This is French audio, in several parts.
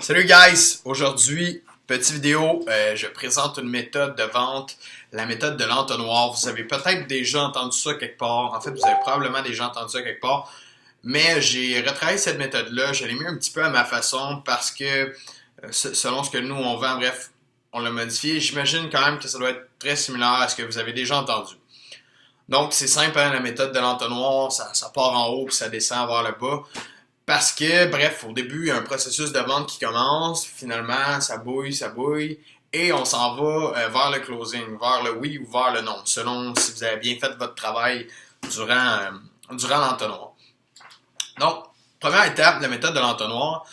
Salut guys! Aujourd'hui, petite vidéo, je présente une méthode de vente, la méthode de l'entonnoir. Vous avez peut-être déjà entendu ça quelque part. En fait, vous avez probablement déjà entendu ça quelque part. Mais j'ai retravaillé cette méthode-là, je l'ai mis un petit peu à ma façon parce que selon ce que nous on vend, bref, on l'a modifié. J'imagine quand même que ça doit être très similaire à ce que vous avez déjà entendu. Donc, c'est simple, hein, la méthode de l'entonnoir, ça part en haut puis ça descend vers le bas. Parce que, bref, au début, il y a un processus de vente qui commence, finalement, ça bouille, et on s'en va vers le closing, vers le oui ou vers le non, selon si vous avez bien fait votre travail durant l'entonnoir. Donc, première étape, la méthode de l'entonnoir,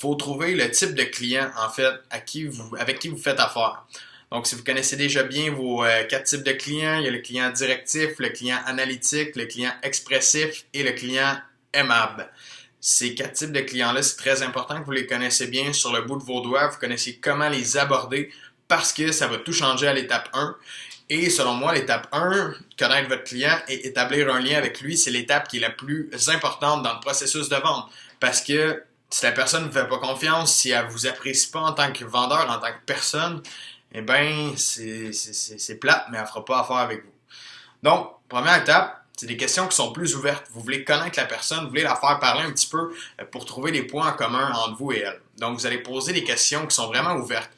faut trouver le type de client, en fait, avec qui vous faites affaire. Donc, si vous connaissez déjà bien vos quatre types de clients, il y a le client directif, le client analytique, le client expressif et le client aimable. Ces quatre types de clients-là, c'est très important que vous les connaissez bien sur le bout de vos doigts, vous connaissez comment les aborder parce que ça va tout changer à l'étape 1. Et selon moi, l'étape 1, connaître votre client et établir un lien avec lui, c'est l'étape qui est la plus importante dans le processus de vente. Parce que si la personne ne vous fait pas confiance, si elle ne vous apprécie pas en tant que vendeur, en tant que personne, eh bien, c'est plate, mais elle ne fera pas affaire avec vous. Donc, première étape, c'est des questions qui sont plus ouvertes. Vous voulez connaître la personne, vous voulez la faire parler un petit peu pour trouver des points en commun entre vous et elle. Donc, vous allez poser des questions qui sont vraiment ouvertes.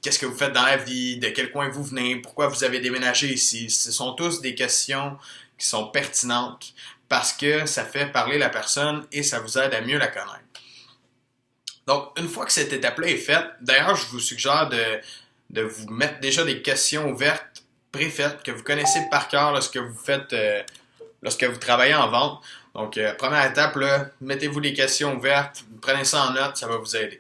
Qu'est-ce que vous faites dans la vie? De quel coin vous venez? Pourquoi vous avez déménagé ici? Ce sont tous des questions qui sont pertinentes parce que ça fait parler la personne et ça vous aide à mieux la connaître. Donc, une fois que cette étape-là est faite, d'ailleurs, je vous suggère de vous mettre déjà des questions ouvertes préfaites, que vous connaissez par cœur lorsque vous faites, lorsque vous travaillez en vente. Donc, première étape, là, mettez-vous des questions ouvertes, prenez ça en note, ça va vous aider.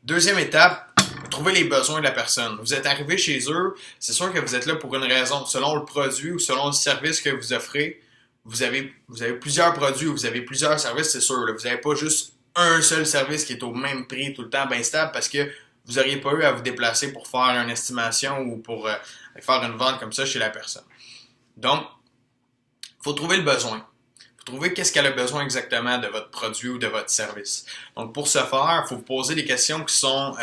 Deuxième étape, trouvez les besoins de la personne. Vous êtes arrivé chez eux, c'est sûr que vous êtes là pour une raison. Selon le produit ou selon le service que vous offrez, vous avez plusieurs produits ou vous avez plusieurs services, c'est sûr. Là. Vous n'avez pas juste un seul service qui est au même prix tout le temps, bien stable, parce que vous n'auriez pas eu à vous déplacer pour faire une estimation ou pour faire une vente comme ça chez la personne. Donc, il faut trouver le besoin. Il faut trouver qu'est-ce qu'elle a besoin exactement de votre produit ou de votre service. Donc, pour ce faire, il faut vous poser des questions qui sont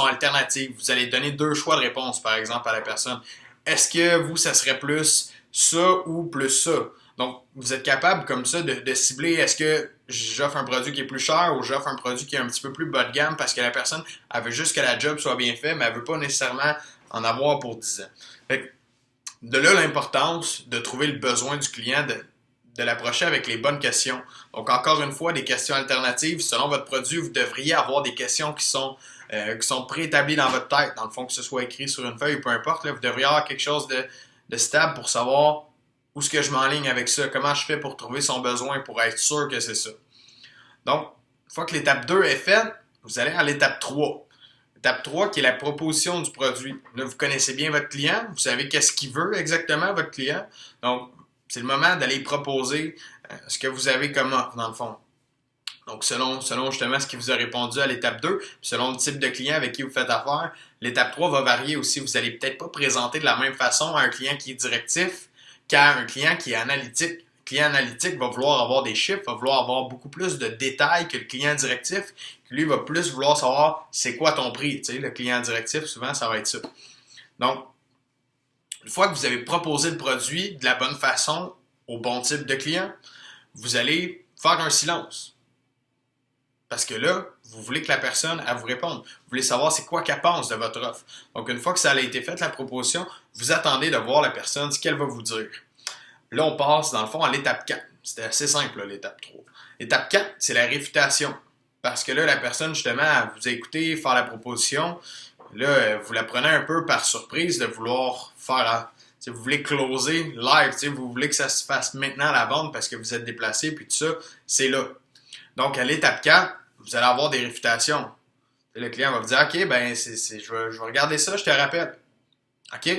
alternatives. Vous allez donner deux choix de réponse, par exemple, à la personne. Est-ce que vous, ça serait plus ça ou plus ça? Donc, vous êtes capable comme ça de cibler, est-ce que j'offre un produit qui est plus cher ou j'offre un produit qui est un petit peu plus bas de gamme parce que la personne, elle veut juste que la job soit bien faite, mais elle veut pas nécessairement en avoir pour 10 ans. Fait que, de là l'importance de trouver le besoin du client, de l'approcher avec les bonnes questions. Donc, encore une fois, des questions alternatives. Selon votre produit, vous devriez avoir des questions qui sont préétablies dans votre tête, dans le fond, que ce soit écrit sur une feuille ou peu importe. Là, vous devriez avoir quelque chose de stable pour savoir où est-ce que je m'enligne avec ça, comment je fais pour trouver son besoin, pour être sûr que c'est ça. Donc, une fois que l'étape 2 est faite, vous allez à l'étape 3. L'étape 3 qui est la proposition du produit. Là, vous connaissez bien votre client, vous savez qu'est-ce qu'il veut exactement, votre client. Donc, c'est le moment d'aller proposer ce que vous avez comme offre, dans le fond. Donc, selon justement ce qui vous a répondu à l'étape 2, selon le type de client avec qui vous faites affaire, l'étape 3 va varier aussi. Vous n'allez peut-être pas présenter de la même façon à un client qui est directif qu'à un client qui est analytique. Le client analytique va vouloir avoir des chiffres, va vouloir avoir beaucoup plus de détails que le client directif, qui lui va plus vouloir savoir c'est quoi ton prix. Tu sais, le client directif, souvent, ça va être ça. Donc, une fois que vous avez proposé le produit de la bonne façon au bon type de client, vous allez faire un silence. Parce que là, vous voulez que la personne, elle vous réponde. Vous voulez savoir c'est quoi qu'elle pense de votre offre. Donc, une fois que ça a été fait, la proposition, vous attendez de voir la personne, ce qu'elle va vous dire. Là, on passe, dans le fond, à l'étape 4. C'était assez simple, là, l'étape 3. L'étape 4, c'est la réfutation. Parce que là, la personne, justement, elle vous a écouté faire la proposition. Là, vous la prenez un peu par surprise de vouloir faire... Vous voulez closer live, vous voulez que ça se fasse maintenant à la vente parce que vous êtes déplacé, puis tout ça, c'est là. Donc, à l'étape 4, vous allez avoir des réfutations. Le client va vous dire, OK, ben, je vais regarder ça, je te rappelle. OK,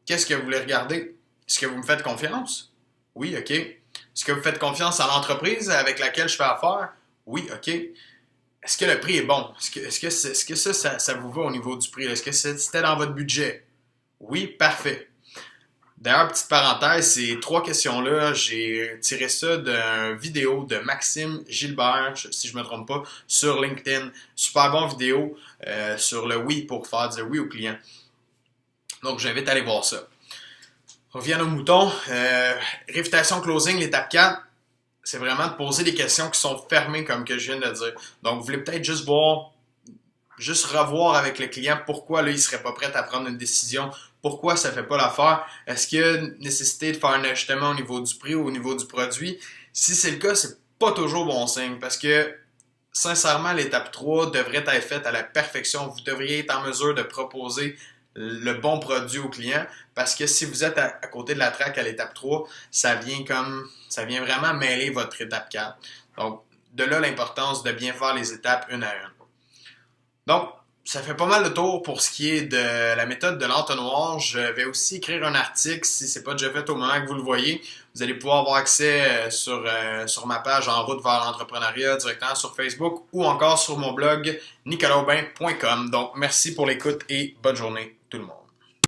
qu'est-ce que vous voulez regarder? Est-ce que vous me faites confiance? Oui, OK. Est-ce que vous faites confiance à l'entreprise avec laquelle je fais affaire? Oui, OK. Est-ce que le prix est bon? Est-ce que ça vous va au niveau du prix? Est-ce que c'était dans votre budget? Oui, parfait. D'ailleurs, petite parenthèse, ces 3 questions-là, j'ai tiré ça d'une vidéo de Maxime Gilbert, si je me trompe pas, sur LinkedIn. Super bon vidéo sur le oui pour faire dire oui au client. Donc, j'invite à aller voir ça. On revient aux moutons. Réfutation closing, l'étape 4, c'est vraiment de poser des questions qui sont fermées, comme que je viens de dire. Donc, vous voulez peut-être juste revoir avec le client pourquoi là, il ne serait pas prêt à prendre une décision, pourquoi ça ne fait pas l'affaire, est-ce qu'il y a nécessité de faire un ajustement au niveau du prix ou au niveau du produit. Si c'est le cas, c'est pas toujours bon signe parce que sincèrement, l'étape 3 devrait être faite à la perfection. Vous devriez être en mesure de proposer le bon produit au client parce que si vous êtes à côté de la traque à l'étape 3, ça vient vraiment mêler votre étape 4. Donc, de là l'importance de bien faire les étapes une à une. Donc, ça fait pas mal de tour pour ce qui est de la méthode de l'entonnoir. Je vais aussi écrire un article, si ce n'est pas déjà fait au moment que vous le voyez. Vous allez pouvoir avoir accès sur ma page En route vers l'entrepreneuriat directement sur Facebook ou encore sur mon blog nicolasaubin.com. Donc, merci pour l'écoute et bonne journée tout le monde.